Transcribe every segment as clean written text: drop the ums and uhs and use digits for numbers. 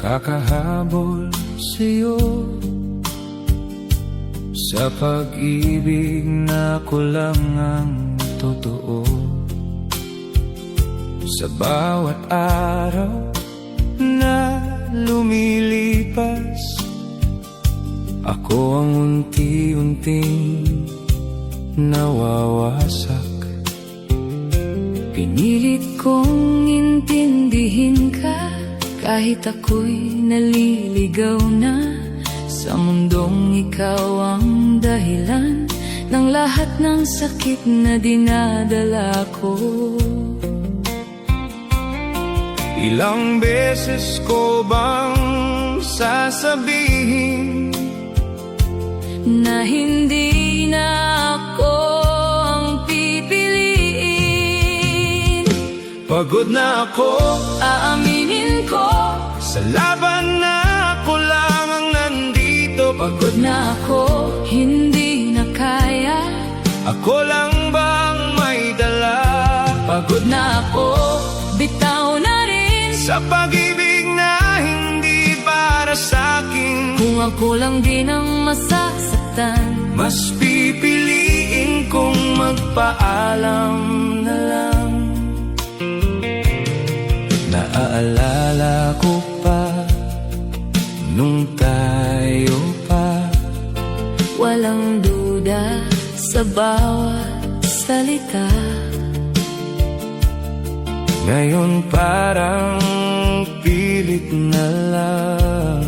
kakahabol sa'yo, sa pag-ibig na ko lang ang totoo. Sa bawat araw na lumilipas, ako ang unti-unting nawawasak. Pinilit kong intindihin ka, kahit ako'y naliligaw na, sa mundong ikaw ang dahilan ng lahat ng sakit na dinadala ko. Ilang beses ko bang sasabihin na hindi na ako ang pipiliin? Pagod na ako, aaminin ko, sa laban na ako lang ang nandito. pagod na ako, hindi na kaya, ako lang bang may dala? pagod na ako, bitaw na rin sa pag-ibig na hindi para sa'kin. kung ako lang din ang masasaktan, mas pipiliin kong magpaalam na lang. Naaalala ko pa nung tayo pa, walang duda sa bawat salita. ngayon parang pilit na lang.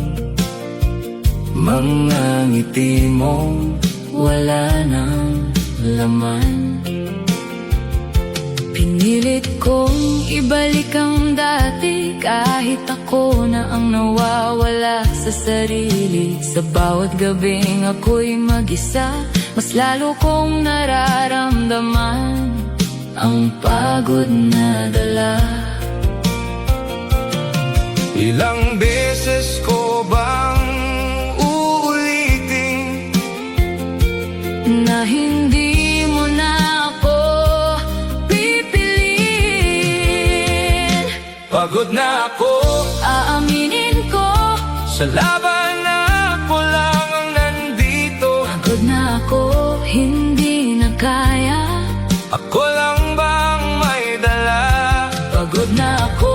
Mga ngiti mong Wala nang laman. Pinilit kong ibalik ang dati, kahit ako na ang nawawala sa sarili. Sa bawat gabing ako'y mag-isa, mas lalo kong nararamdaman ang pagod na dala. ilang beses ko bang uulitin na hindi mo na ako pipiliin? Pagod na ako, Aaminin ko, sa laban na ako lang ang nandito. pagod na ako, hindi na kaya, Ako lang bang may dala? pagod na ako,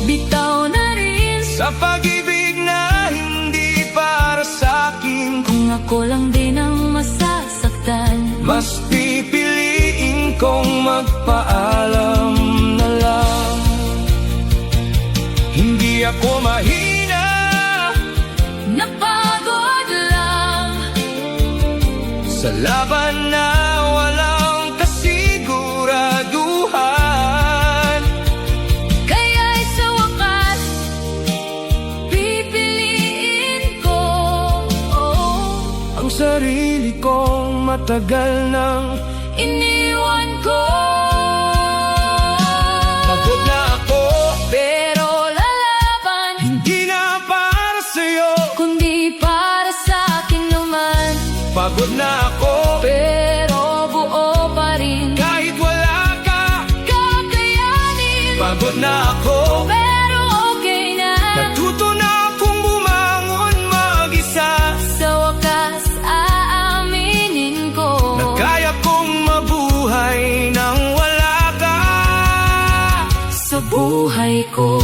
bitaw na rin Sa pag-ibig na hindi para sa'kin, kung ako lang din ang masasaktan, mas pipiliin kong magpaalam na lang. Hindi ako mahina, napagod lang sa laban na walang kasiguraduhan. Kaya'y sa wakas, pipiliin ko Ang sarili kong matagal nang iniwan ko. pagod na ako, Pero lalaban, hindi na para sa'yo. kundi para sa akin naman. Pagod na ako, Pero buo pa rin, kahit wala ka. kakayanin. Pagod na ako, Pero okay na, natuto na akong bumangon mag-isa. sa wakas aaminin ko, Na kaya kong mabuhay nang wala ka sa buhay ko.